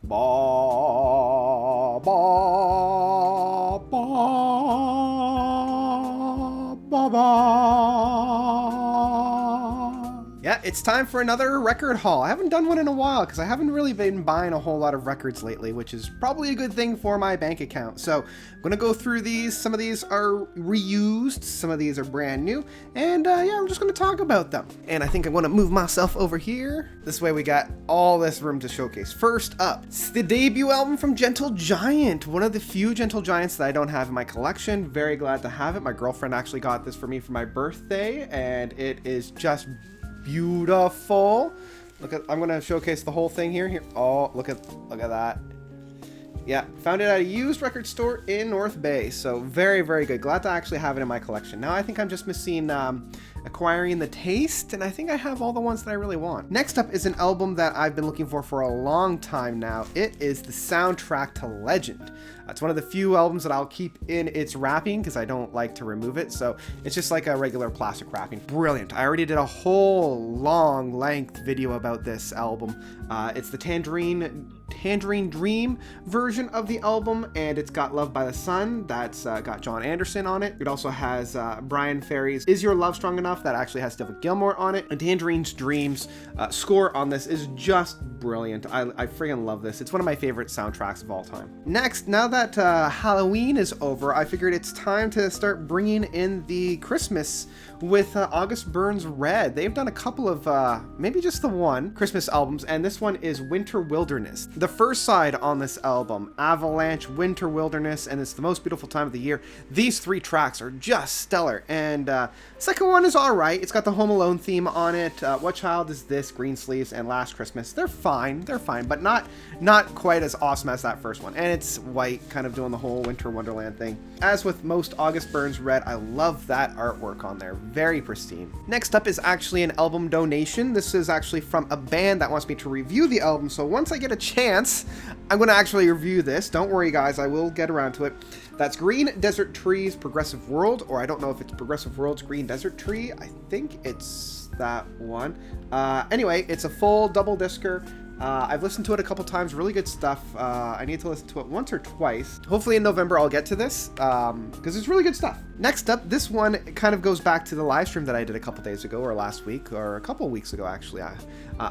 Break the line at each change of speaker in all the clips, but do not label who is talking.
Ba, ba, ba, ba, ba. Yeah, it's time for another record haul. I haven't done one in a while because I haven't really been buying a whole lot of records lately, which is probably a good thing for my bank account. So I'm going to go through these. Some of these are reused, some of these are brand new, and yeah, I'm just going to talk about them. And I think I want to move myself over here. This way we got all this room to showcase. First up, it's the debut album from Gentle Giant, one of the few Gentle Giants that I don't have in my collection. Very glad to have it. My girlfriend actually got this for me for my birthday, and it is just beautiful. Look at, I'm gonna showcase the whole thing here. Oh, look at that. Yeah, found it at a used record store in North Bay. So very, very good. Glad to actually have it in my collection. Now I think I'm just missing acquiring the taste, and I think I have all the ones that I really want. Next up is an album that I've been looking for a long time now. It is the soundtrack to Legend. It's one of the few albums that I'll keep in its wrapping because I don't like to remove it. So it's just like a regular plastic wrapping. Brilliant. I already did a whole long length video about this album. It's the Tangerine Dream version of the album, and it's got Love by the Sun. That's got John Anderson on it. It also has Brian Ferry's Is Your Love Strong Enough? That actually has David Gilmour on it. And Tangerine's Dreams score on this is just brilliant. I friggin' love this. It's one of my favorite soundtracks of all time. Next, now that Halloween is over, I figured it's time to start bringing in the Christmas with August Burns Red. They've done a couple of, maybe just the one, Christmas albums, and this one is Winter Wilderness. The first side on this album, Avalanche, Winter Wilderness, and It's the Most Beautiful Time of the Year. These three tracks are just stellar, and second one is alright. It's got the Home Alone theme on it. What Child Is This, Greensleeves, and Last Christmas. They're fine, but not quite as awesome as that first one. And it's white, kind of doing the whole Winter Wonderland thing. As with most August Burns Red, I love that artwork on there. Very pristine. Next up is actually an album donation. This is actually from a band that wants me to review the album, so once I get a chance, I'm going to actually review this. Don't worry, guys, I will get around to it. That's Green Desert Trees Progressive World, or I don't know if it's Progressive World's Green Desert Tree. I think it's that one. Anyway, it's a full double discer. I've listened to it a couple times. Really good stuff. I need to listen to it once or twice. Hopefully in November I'll get to this because it's really good stuff. Next up, this one kind of goes back to the live stream that I did a couple days ago, or last week, or a couple weeks ago actually.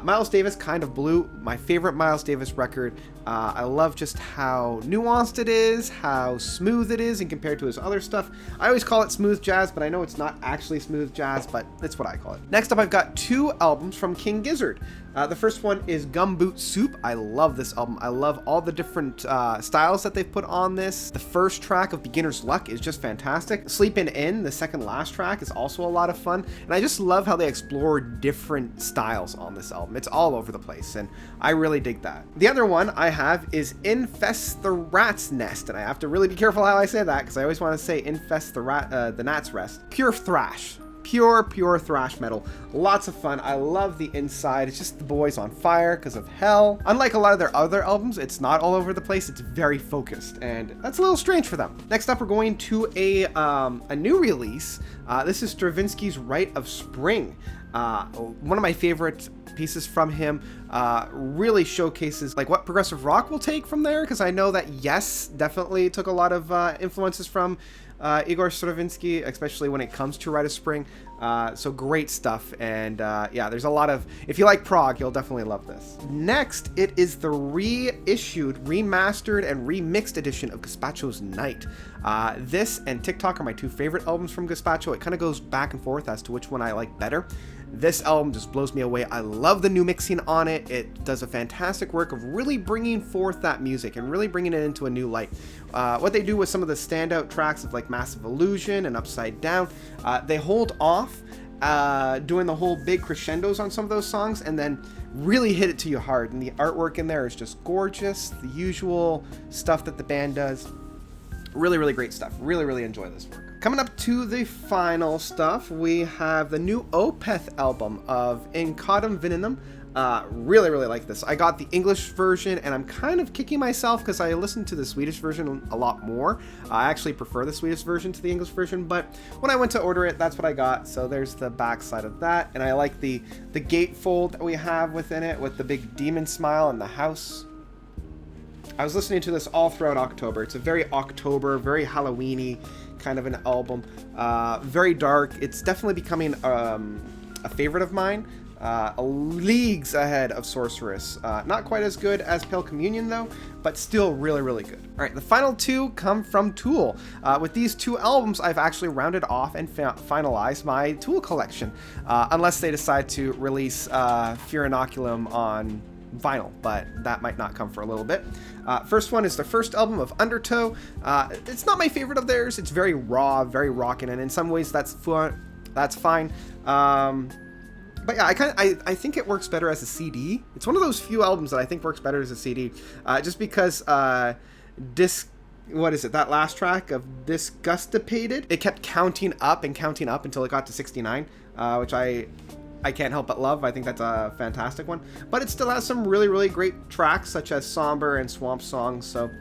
Miles Davis, Kind of Blue, my favorite Miles Davis record. I love just how nuanced it is, how smooth it is, and compared to his other stuff. I always call it smooth jazz, but I know it's not actually smooth jazz, but it's what I call it. Next up, I've got two albums from King Gizzard. The first one is Gumboot Soup. I love this album. I love all the different styles that they've put on this. The first track of Beginner's Luck is just fantastic. Sleepin' In, the second last track, is also a lot of fun. And I just love how they explore different styles on this album. It's all over the place, and I really dig that. The other one I have is Infest the Rat's Nest, and I have to really be careful how I say that because I always want to say Infest the Gnat's Rest. Pure thrash. Pure thrash metal. Lots of fun. I love the inside. It's just the boys on fire because of hell. Unlike a lot of their other albums, it's not all over the place. It's very focused, and that's a little strange for them. Next up, we're going to a new release. This is Stravinsky's Rite of Spring. One of my favorite pieces from him. Really showcases like what progressive rock will take from there, because I know that Yes definitely took a lot of influences from Igor Stravinsky, especially when it comes to Rite of Spring. So great stuff, and yeah, there's a lot of, if you like prog, you'll definitely love this. Next, it is the reissued, remastered, and remixed edition of Gazpachos Night. This and TikTok are my two favorite albums from Gazpacho. It kind of goes back and forth as to which one I like better. This album just blows me away. I love the new mixing on it. It does a fantastic work of really bringing forth that music and really bringing it into a new light. What they do with some of the standout tracks of like Massive Illusion and Upside Down, they hold off doing the whole big crescendos on some of those songs and then really hit it to you hard. And the artwork in there is just gorgeous. The usual stuff that the band does. Really, really great stuff. Really, really enjoy this work. Coming up to the final stuff, we have the new Opeth album of Incautum Venenum. Really, really like this. I got the English version, and I'm kind of kicking myself because I listened to the Swedish version a lot more. I actually prefer the Swedish version to the English version, but when I went to order it, that's what I got. So there's the back side of that, and I like the gatefold that we have within it with the big demon smile and the house. I was listening to this all throughout October. It's a very October, very Halloween-y kind of an album. Very dark. It's definitely becoming a favorite of mine. Leagues ahead of Sorceress. Not quite as good as Pale Communion though, but still really, really good. All right, the final two come from Tool. With these two albums, I've actually rounded off and finalized my Tool collection, unless they decide to release Fear Inoculum on vinyl, but that might not come for a little bit. First one is the first album of Undertow. It's not my favorite of theirs. It's very raw, very rockin', and in some ways that's fine. But yeah, I think it works better as a CD. It's one of those few albums that I think works better as a CD, just because that last track of Disgustipated, it kept counting up until it got to 69, which I can't help but love. I think that's a fantastic one. But it still has some really, really great tracks, such as Somber and Swamp Song, so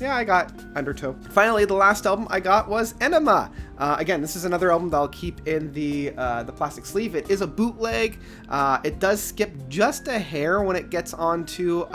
yeah, I got Undertow. Finally, the last album I got was Enema. Again, this is another album that I'll keep in the plastic sleeve. It is a bootleg. It does skip just a hair when it gets onto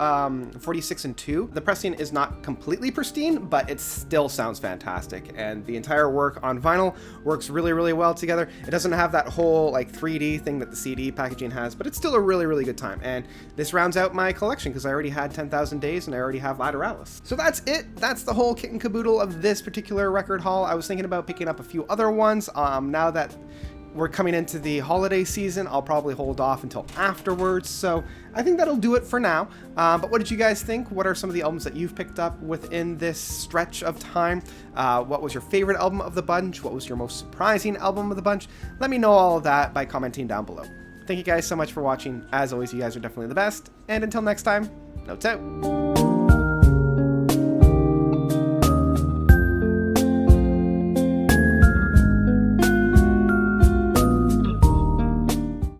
46 and 2. The pressing is not completely pristine, but it still sounds fantastic. And the entire work on vinyl works really, really well together. It doesn't have that whole like 3D thing that the CD packaging has, but it's still a really, really good time. And this rounds out my collection because I already had 10,000 Days and I already have Lateralis. So that's it. That's the whole kit and caboodle of this particular record haul. I was thinking about picking up a few other ones. Now that we're coming into the holiday season, I'll probably hold off until afterwards. So I think that'll do it for now. But what did you guys think? What are some of the albums that you've picked up within this stretch of time? What was your favorite album of the bunch? What was your most surprising album of the bunch? Let me know all of that by commenting down below. Thank you guys so much for watching. As always, you guys are definitely the best. And until next time, notes out.